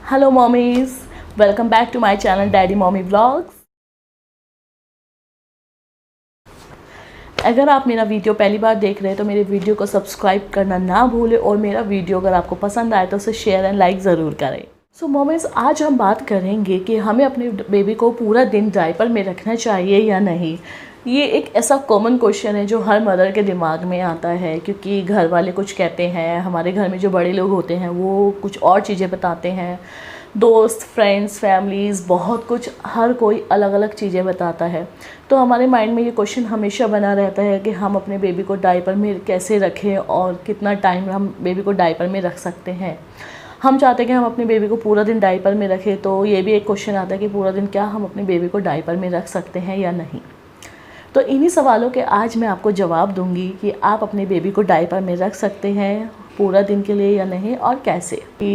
Hello mommies, welcome back to my channel Daddy Mommy Vlogs। अगर आप मेरा video पहली बार देख रहे हैं तो मेरे वीडियो को सब्सक्राइब करना ना भूलें और मेरा वीडियो अगर आपको पसंद आए तो उसे शेयर एंड लाइक ज़रूर करें। सो मोमेंट्स, आज हम बात करेंगे कि हमें अपने बेबी को पूरा दिन डायपर में रखना चाहिए या नहीं। ये एक ऐसा कॉमन क्वेश्चन है जो हर मदर के दिमाग में आता है, क्योंकि घर वाले कुछ कहते हैं, हमारे घर में जो बड़े लोग होते हैं वो कुछ और चीज़ें बताते हैं, दोस्त, फ्रेंड्स, फैमिलीज़, बहुत कुछ, हर कोई अलग अलग चीज़ें बताता है। तो हमारे माइंड में ये क्वेश्चन हमेशा बना रहता है कि हम अपने बेबी को डायपर में कैसे रखें और कितना टाइम हम बेबी को डायपर में रख सकते हैं। हम चाहते हैं कि हम अपने बेबी को पूरा दिन डायपर में रखें, तो ये भी एक क्वेश्चन आता है कि पूरा दिन क्या हम अपने बेबी को डायपर में रख सकते हैं या नहीं। तो इन्हीं सवालों के आज मैं आपको जवाब दूंगी कि आप अपने बेबी को डायपर में रख सकते हैं पूरा दिन के लिए या नहीं, और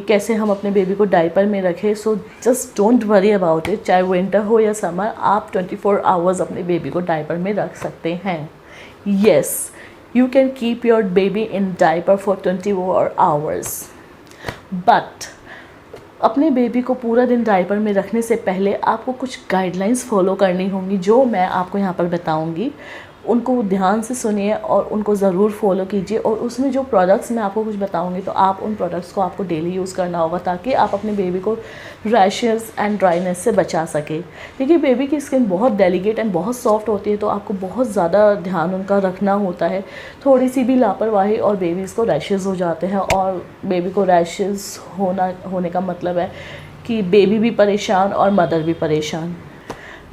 कैसे हम अपने बेबी को डायपर में रखें। So just don't worry about it, चाहे विंटर हो या समर, आप 24 आवर्स अपने बेबी को डायपर में रख सकते हैं। Yes, you can keep your baby in diaper for 24 hours, but अपने बेबी को पूरा दिन डायपर में रखने से पहले आपको कुछ गाइडलाइंस फॉलो करनी होंगी, जो मैं आपको यहाँ पर बताऊँगी। उनको ध्यान से सुनिए और उनको ज़रूर फॉलो कीजिए। और उसमें जो प्रोडक्ट्स मैं आपको कुछ बताऊँगी तो आप उन प्रोडक्ट्स को आपको डेली यूज़ करना होगा, ताकि आप अपने बेबी को रैशेस एंड ड्राइनेस से बचा सकें। क्योंकि बेबी की स्किन बहुत डेलिकेट एंड बहुत सॉफ्ट होती है, तो आपको बहुत ज़्यादा ध्यान उनका रखना होता है। थोड़ी सी भी लापरवाही और बेबीज़ को रैशेस हो जाते हैं, और बेबी को रैशेस होने का मतलब है कि बेबी भी परेशान और मदर भी परेशान।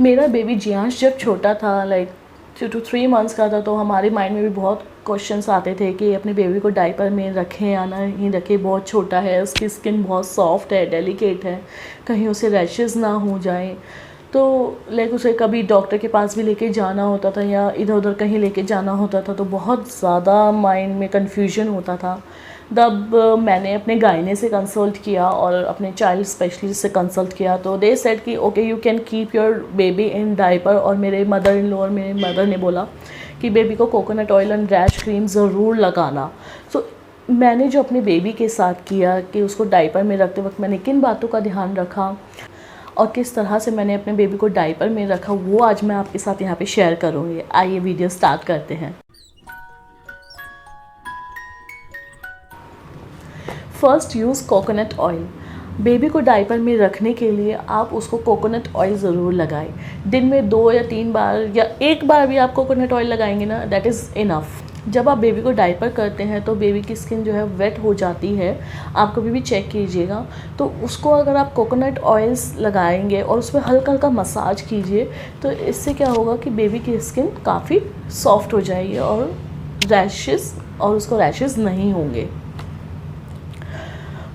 मेरा बेबी जियांश जब छोटा था, लाइक 2 to 3 मंथ्स का था, तो हमारे माइंड में भी बहुत क्वेश्चंस आते थे कि अपने बेबी को डायपर में रखें या नहीं रखें। बहुत छोटा है, उसकी स्किन बहुत सॉफ्ट है, डेलिकेट है, कहीं उसे रैशेस ना हो जाएं। तो लाइक उसे कभी डॉक्टर के पास भी लेके जाना होता था या इधर उधर कहीं लेके जाना होता था, तो बहुत ज़्यादा माइंड में कन्फ्यूजन होता था। तब मैंने अपने गायने से कंसल्ट किया और अपने चाइल्ड स्पेशलिस्ट से कंसल्ट किया, तो दे सेड कि okay you can keep your baby in diaper. और मेरे मदर इन लॉ और मेरे मदर ने बोला कि बेबी को coconut oil and rash cream ज़रूर लगाना। सो मैंने जो अपने बेबी के साथ किया कि उसको डायपर में रखते वक्त मैंने किन बातों का ध्यान रखा और किस तरह से मैंने अपने बेबी को डायपर में रखा, वो आज मैं आपके साथ यहाँ पे शेयर करूँगी। आइए वीडियो स्टार्ट करते हैं। First, use coconut oil. Baby को डायपर में रखने के लिए आप उसको कोकोनट ऑयल ज़रूर लगाएं। दिन में 2 या 3 बार या 1 बार भी आप कोकोनट ऑयल लगाएंगे ना, दैट इज़ इनफ। जब आप बेबी को डायपर करते हैं तो बेबी की स्किन जो है वेट हो जाती है, आप कभी भी चेक कीजिएगा। तो उसको अगर आप कोकोनट ऑयल्स लगाएंगे और उस पर हल्का हल्का मसाज कीजिए, तो इससे क्या होगा कि बेबी की स्किन काफ़ी सॉफ्ट हो जाएगी और उसको रैशेस नहीं होंगे।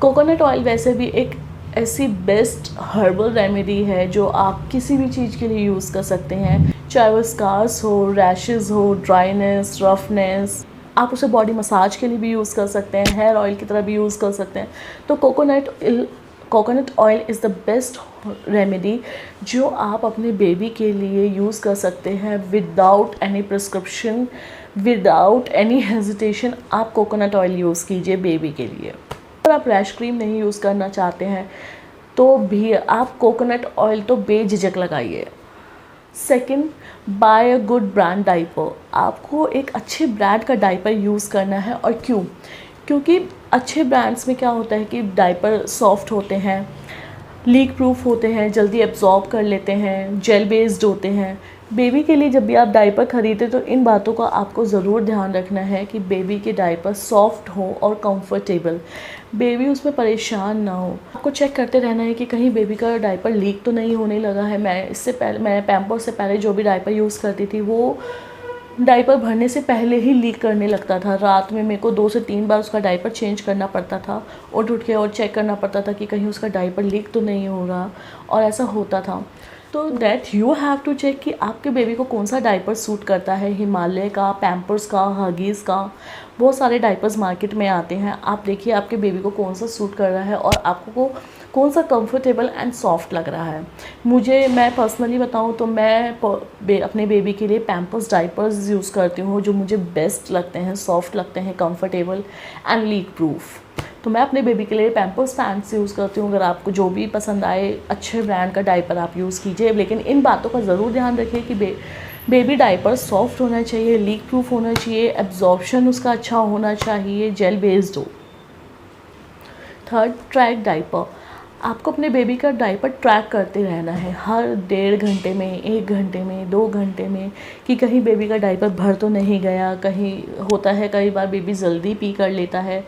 कोकोनट ऑयल वैसे भी एक ऐसी बेस्ट हर्बल रेमेडी है जो आप किसी भी चीज़ के लिए यूज़ कर सकते हैं, चाहे वो स्कार्स हो, रैशेस हो, ड्राइनेस, रफनेस। आप उसे बॉडी मसाज के लिए भी यूज़ कर सकते हैं, हेयर ऑयल की तरह भी यूज़ कर सकते हैं। तो coconut oil is the best remedy जो आप अपने बेबी के लिए यूज़ कर सकते हैं without any prescription, without any hesitation. आप कोकोनट ऑयल यूज़ कीजिए बेबी के लिए। अगर आप रैश क्रीम नहीं यूज़ करना चाहते हैं तो भी आप कोकोनट ऑयल तो बेझिझक लगाइए। Second, buy a good brand diaper. आपको एक अच्छे ब्रांड का डायपर यूज़ करना है। और क्यों? क्योंकि अच्छे ब्रांड्स में क्या होता है कि डायपर सॉफ्ट होते हैं, लीक प्रूफ होते हैं, जल्दी एब्जॉर्ब कर लेते हैं, जेल बेस्ड होते हैं। बेबी के लिए जब भी आप डायपर ख़रीदें तो इन बातों का आपको ज़रूर ध्यान रखना है कि बेबी के डायपर सॉफ्ट हो और कंफर्टेबल, बेबी उसमें परेशान ना हो। आपको चेक करते रहना है कि कहीं बेबी का डायपर लीक तो नहीं होने लगा है। मैं पैम्पर्स से पहले जो भी डायपर यूज़ करती थी वो डायपर भरने से पहले ही लीक करने लगता था। रात में मेरे को 2 से 3 बार उसका डायपर चेंज करना पड़ता था, उठ के और चेक करना पड़ता था कि कहीं उसका डायपर लीक तो नहीं हो रहा, और ऐसा होता था। तो that you have to check कि आपके बेबी को कौन सा डायपर सूट करता है, हिमालय का, पैम्पर्स का, हगीज़ का, बहुत सारे डायपर्स मार्केट में आते हैं, आप देखिए आपके बेबी को कौन सा सूट कर रहा है और आपको कौन सा कंफर्टेबल एंड सॉफ्ट लग रहा है। मैं पर्सनली बताऊं तो मैं अपने बेबी के लिए पैम्पर्स डायपर्स यूज़ करती हूँ, जो मुझे बेस्ट लगते हैं, सॉफ्ट लगते हैं, कंफर्टेबल एंड लीक प्रूफ। तो मैं अपने बेबी के लिए पैम्पर्स पैंट्स यूज़ करती हूँ। अगर आपको जो भी पसंद आए अच्छे ब्रांड का डायपर आप यूज़ कीजिए, लेकिन इन बातों का ज़रूर ध्यान रखिए कि बेबी डायपर सॉफ्ट होना चाहिए, लीक प्रूफ होना चाहिए, एब्जॉर्प्शन उसका अच्छा होना चाहिए, जेल बेस्ड हो। Third, track diaper. आपको अपने बेबी का डायपर ट्रैक करते रहना है, हर 1.5 घंटे में, 1 घंटे में, 2 घंटे में, कि कहीं बेबी का डायपर भर तो नहीं गया। कहीं होता है कई बार बेबी जल्दी पी कर लेता है,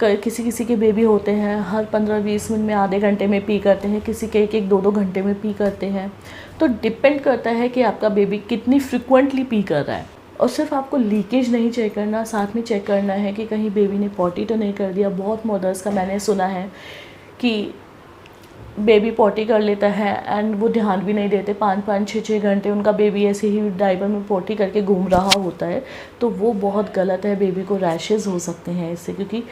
किसी के बेबी होते हैं हर 15-20 मिनट में, आधे घंटे में पी करते हैं, किसी के 1-2 घंटे में पी करते हैं। तो डिपेंड करता है कि आपका बेबी कितनी फ्रिक्वेंटली पी कर रहा है। और सिर्फ आपको लीकेज नहीं चेक करना, साथ में चेक करना है कि कहीं बेबी ने पॉटी तो नहीं कर दिया। बहुत मदर्स का मैंने सुना है कि बेबी पॉटी कर लेता है एंड वो ध्यान भी नहीं देते, 5-5, 6-6 घंटे उनका बेबी ऐसे ही डायपर में पॉटी करके घूम रहा होता है। तो वो बहुत गलत है, बेबी को रैशेज़ हो सकते हैं इससे, क्योंकि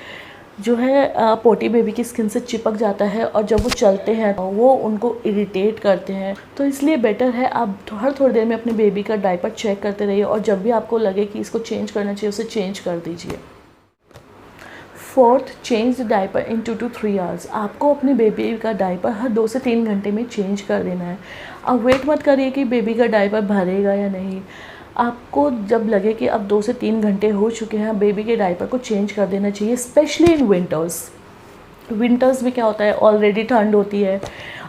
जो है पोटी बेबी की स्किन से चिपक जाता है और जब वो चलते हैं वो उनको इरिटेट करते हैं। तो इसलिए बेटर है आप हर थोड़ी देर में अपने बेबी का डायपर चेक करते रहिए और जब भी आपको लगे कि इसको चेंज करना चाहिए उसे चेंज कर दीजिए। Fourth, change the diaper in 2 to 3 hours. आपको अपने बेबी का डायपर हर 2 से 3 घंटे में चेंज कर देना है। अब वेट मत करिए कि बेबी का डायपर भरेगा या नहीं। आपको जब लगे कि अब 2 से 3 घंटे हो चुके हैं, बेबी के डायपर को चेंज कर देना चाहिए, स्पेशली इन विंटर्स में क्या होता है, ऑलरेडी ठंड होती है,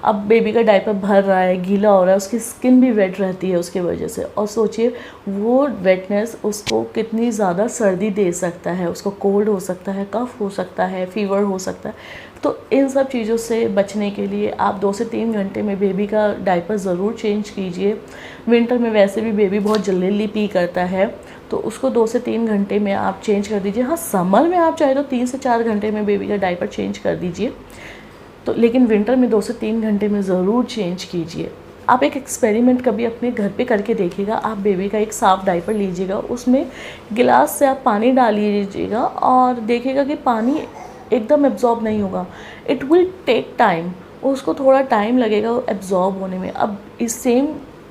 अब बेबी का डायपर भर रहा है, गीला हो रहा है, उसकी स्किन भी वेट रहती है उसकी वजह से। और सोचिए वो वेटनेस उसको कितनी ज़्यादा सर्दी दे सकता है, उसको कोल्ड हो सकता है, कफ हो सकता है, फीवर हो सकता है। तो इन सब चीज़ों से बचने के लिए आप 2 से 3 घंटे में बेबी का डायपर ज़रूर चेंज कीजिए। विंटर में वैसे भी बेबी बहुत जल्दी पी करता है, तो उसको 2 से 3 घंटे में आप चेंज कर दीजिए। हाँ, समर में आप चाहे तो 3 से 4 घंटे में बेबी का डायपर चेंज कर दीजिए, तो लेकिन विंटर में 2 से 3 घंटे में ज़रूर चेंज कीजिए। आप एक एक्सपेरिमेंट कभी अपने घर पे करके देखिएगा। आप बेबी का एक साफ़ डायपर लीजिएगा, उसमें गिलास से आप पानी डाल लीजिएगा और देखिएगा कि पानी एकदम एब्जॉर्ब नहीं होगा। इट विल टेक टाइम, उसको थोड़ा टाइम लगेगा एब्जॉर्ब होने में। अब इस same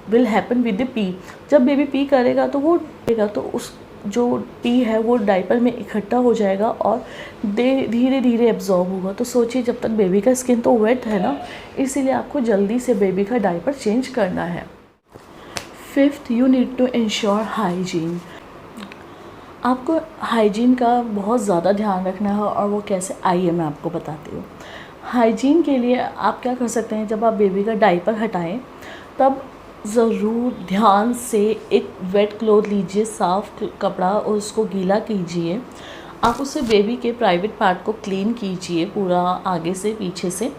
will happen with the P. जब बेबी पी करेगा तो उस जो पी है वो डायपर में इकट्ठा हो जाएगा और धीरे धीरे एब्जॉर्ब होगा। तो सोचिए, जब तक बेबी का स्किन तो वेट है ना, इसीलिए आपको जल्दी से बेबी का डायपर चेंज करना है। Fifth, you need to ensure hygiene. आपको हाइजीन का बहुत ज़्यादा ध्यान रखना है और वो कैसे, आइए मैं आपको बताती हूँ। हाइजीन के लिए आप क्या कर सकते हैं, जब आप बेबी का डायपर हटाएं तब ज़रूर ध्यान से एक वेट क्लॉथ लीजिए, साफ़ कपड़ा, और उसको गीला कीजिए। आप उससे बेबी के प्राइवेट पार्ट को क्लीन कीजिए, पूरा आगे से पीछे से,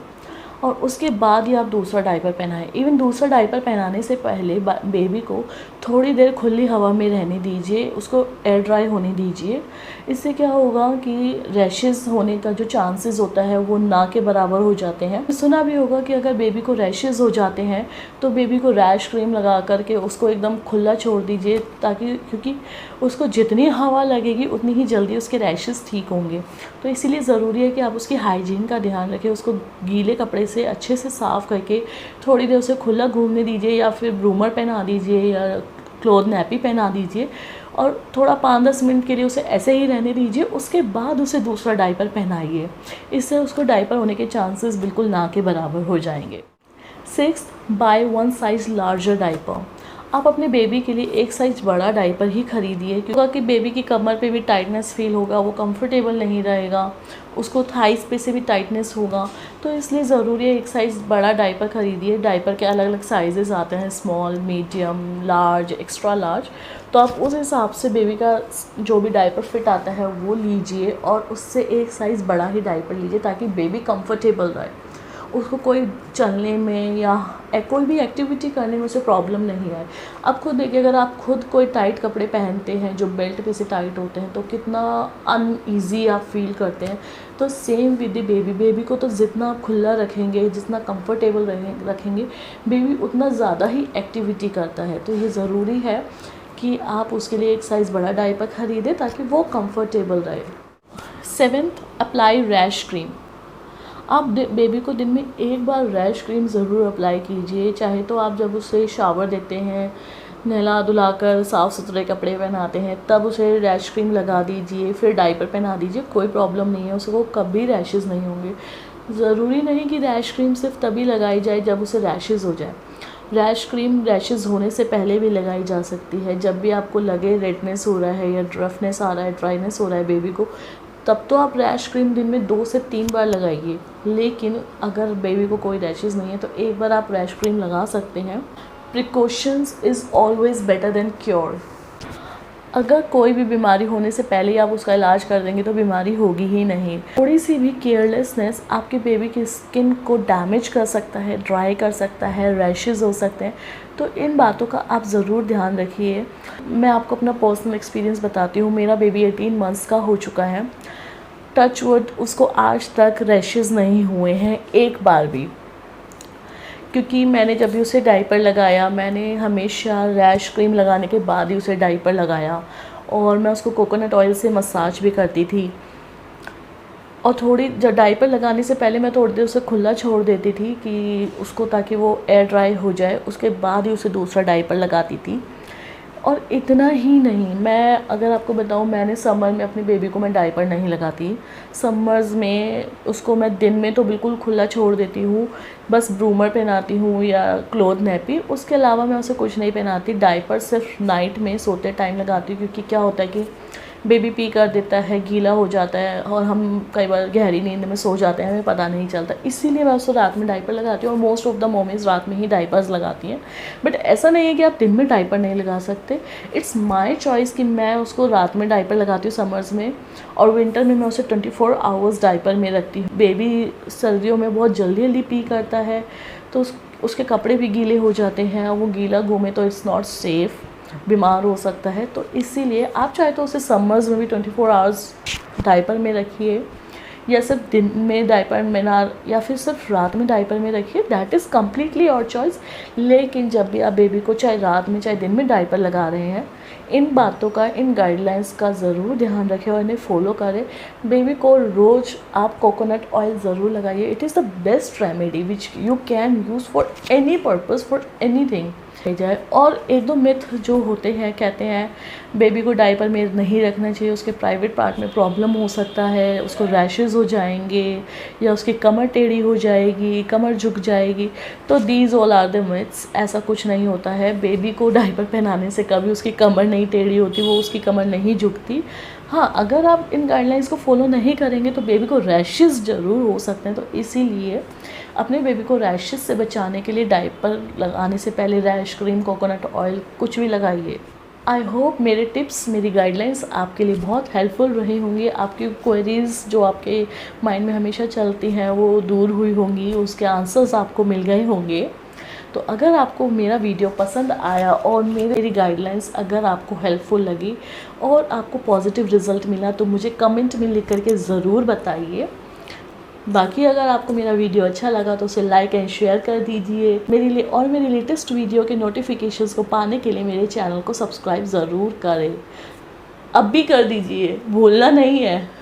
और उसके बाद ही आप दूसरा डायपर पहनाएं। इवन दूसरा डायपर पहनाने से पहले बेबी को थोड़ी देर खुली हवा में रहने दीजिए, उसको एयर ड्राई होने दीजिए। इससे क्या होगा कि रैशेस होने का जो चांसेस होता है वो ना के बराबर हो जाते हैं। सुना भी होगा कि अगर बेबी को रैशेस हो जाते हैं तो बेबी को रैश क्रीम लगा करके उसको एकदम खुला छोड़ दीजिए, ताकि क्योंकि उसको जितनी हवा लगेगी उतनी ही जल्दी उसके रैशेस ठीक होंगे। तो इसीलिए ज़रूरी है कि आप उसकी हाइजीन का ध्यान रखें, उसको गीले कपड़े से अच्छे से साफ़ करके थोड़ी देर उसे खुला घूमने दीजिए, या फिर ब्रूमर पहना दीजिए या क्लॉथ नैपी पहना दीजिए और थोड़ा 5-10 मिनट के लिए उसे ऐसे ही रहने दीजिए। उसके बाद उसे दूसरा डायपर पहनाइए, इससे उसको डायपर होने के चांसेस बिल्कुल ना के बराबर हो जाएंगे। 6th, bye 1 size larger diaper. आप अपने बेबी के लिए एक साइज़ बड़ा डायपर ही खरीदिए, क्योंकि बेबी की कमर पे भी टाइटनेस फील होगा, वो कंफर्टेबल नहीं रहेगा, उसको थाइस पे से भी टाइटनेस होगा। तो इसलिए ज़रूरी है एक साइज़ बड़ा डायपर खरीदिए। डायपर के अलग अलग साइजेस आते हैं, small, medium, large, extra large. तो आप उस हिसाब से बेबी का जो भी डायपर फिट आता है वो लीजिए और उससे एक साइज़ बड़ा ही डायपर लीजिए, ताकि बेबी कंफर्टेबल रहे, उसको कोई चलने में या कोई भी एक्टिविटी करने में उसे प्रॉब्लम नहीं आए। अब खुद देखिए, अगर आप खुद कोई टाइट कपड़े पहनते हैं जो बेल्ट पे से टाइट होते हैं तो कितना अनईज़ी आप फील करते हैं। तो सेम विद द बेबी को तो जितना आप खुला रखेंगे, जितना कंफर्टेबल रखेंगे, बेबी उतना ज़्यादा ही एक्टिविटी करता है। तो ये ज़रूरी है कि आप उसके लिए एक साइज़ बड़ा डायपर ख़रीदें ताकि वो कंफर्टेबल रहे। 7th, apply rash cream. आप बेबी को दिन में एक बार रैश क्रीम ज़रूर अप्लाई कीजिए। चाहे तो आप जब उसे शावर देते हैं, नहला धुलाकर साफ़ सुथरे कपड़े पहनाते हैं, तब उसे रैश क्रीम लगा दीजिए, फिर डायपर पहना दीजिए, कोई प्रॉब्लम नहीं है, उसको कभी रैशेज़ नहीं होंगे। ज़रूरी नहीं कि रैश क्रीम सिर्फ तभी लगाई जाए जब उसे रैशेज़ हो जाए। रैश क्रीम रैशेज़ होने से पहले भी लगाई जा सकती है। जब भी आपको लगे रेडनेस हो रहा है या रफनेस आ रहा है, ड्राइनेस हो रहा है बेबी को, तब तो आप रैश क्रीम दिन में 2 से 3 बार लगाइए। लेकिन अगर बेबी को कोई रैशेज़ नहीं है तो एक बार आप रैश क्रीम लगा सकते हैं। Precautions is always better than cure. अगर कोई भी बीमारी होने से पहले ही आप उसका इलाज कर देंगे तो बीमारी होगी ही नहीं। थोड़ी सी भी केयरलेसनेस आपके बेबी की स्किन को डैमेज कर सकता है, ड्राई कर सकता है, रैशेज़ हो सकते हैं। तो इन बातों का आप ज़रूर ध्यान रखिए। मैं आपको अपना पर्सनल एक्सपीरियंस बताती हूँ। मेरा बेबी 18 मंथ्स का हो चुका है। टच वुड, उसको आज तक रैशेज़ नहीं हुए हैं एक बार भी, क्योंकि मैंने जब भी उसे डायपर लगाया, मैंने हमेशा रैश क्रीम लगाने के बाद ही उसे डायपर लगाया, और मैं उसको कोकोनट ऑयल से मसाज भी करती थी। और थोड़ी जब डायपर लगाने से पहले मैं थोड़ी देर उसे खुला छोड़ देती थी कि उसको, ताकि वो एयर ड्राई हो जाए, उसके बाद ही उसे दूसरा डायपर लगाती थी। और इतना ही नहीं, मैं अगर आपको बताऊं, मैंने समर में अपनी बेबी को मैं डायपर नहीं लगाती। समर्स में उसको मैं दिन में तो बिल्कुल खुला छोड़ देती हूँ, बस ब्रूमर पहनाती हूँ या क्लोथ नैपी, उसके अलावा मैं उसे कुछ नहीं पहनाती। डायपर सिर्फ नाइट में सोते टाइम लगाती हूँ, क्योंकि क्या होता है कि बेबी पी कर देता है, गीला हो जाता है, और हम कई बार गहरी नींद में सो जाते हैं, हमें पता नहीं चलता। इसीलिए मैं उसको रात में डायपर लगाती हूँ, और मोस्ट ऑफ द मॉमीज़ रात में ही डायपर्स लगाती हैं। बट ऐसा नहीं है कि आप दिन में डायपर नहीं लगा सकते। इट्स माई चॉइस कि मैं उसको रात में डायपर लगाती हूँ समर्स में, और विंटर में मैं उसे 24 आवर्स डायपर में रखती हूँ। बेबी सर्दियों में बहुत जल्दी जल्दी पी करता है, तो उसके कपड़े भी गीले हो जाते हैं, और वो गीला घूमे तो इट्स नॉट सेफ़, बीमार हो सकता है। तो इसीलिए आप चाहे तो उसे समर्स में भी 24 आवर्स डायपर में रखिए, या सिर्फ दिन में डायपर में ना, या फिर सिर्फ रात में डायपर में रखिए। That is completely your choice. लेकिन जब भी आप बेबी को चाहे रात में चाहे दिन में डायपर लगा रहे हैं, इन बातों का, इन गाइडलाइंस का ज़रूर ध्यान रखें और इन्हें फॉलो करें। बेबी को रोज़ आप कोकोनट ऑयल ज़रूर लगाइए। It is the best remedy which you can use for any purpose, for anything जाए। और एक दो मिथ जो होते हैं, कहते हैं बेबी को डायपर में नहीं रखना चाहिए, उसके प्राइवेट पार्ट में प्रॉब्लम हो सकता है, उसको रैशेज़ हो जाएंगे, या उसकी कमर टेढ़ी हो जाएगी, कमर झुक जाएगी। तो these all are the myths. ऐसा कुछ नहीं होता है। बेबी को डायपर पहनाने से कभी उसकी कमर नहीं टेढ़ी होती, वो उसकी कमर नहीं झुकती। हाँ, अगर आप इन गाइडलाइंस को फॉलो नहीं करेंगे तो बेबी को रैशेज़ ज़रूर हो सकते हैं। तो इसीलिए अपने बेबी को रैशेज़ से बचाने के लिए डायपर लगाने से पहले रैश क्रीम, कोकोनट ऑयल कुछ भी लगाइए। आई होप मेरे टिप्स, मेरी गाइडलाइंस आपके लिए बहुत हेल्पफुल रही होंगी। आपकी क्वेरीज़ जो आपके माइंड में हमेशा चलती हैं वो दूर हुई होंगी, उसके आंसर्स आपको मिल गए होंगे। तो अगर आपको मेरा वीडियो पसंद आया और मेरी गाइडलाइंस अगर आपको हेल्पफुल लगी और आपको पॉजिटिव रिज़ल्ट मिला, तो मुझे कमेंट में लिख करके ज़रूर बताइए। बाकी अगर आपको मेरा वीडियो अच्छा लगा तो उसे लाइक एंड शेयर कर दीजिए। मेरे लिए और मेरी लेटेस्ट वीडियो के नोटिफिकेशंस को पाने के लिए मेरे चैनल को सब्सक्राइब ज़रूर करें। अब भी कर दीजिए, भूलना नहीं है।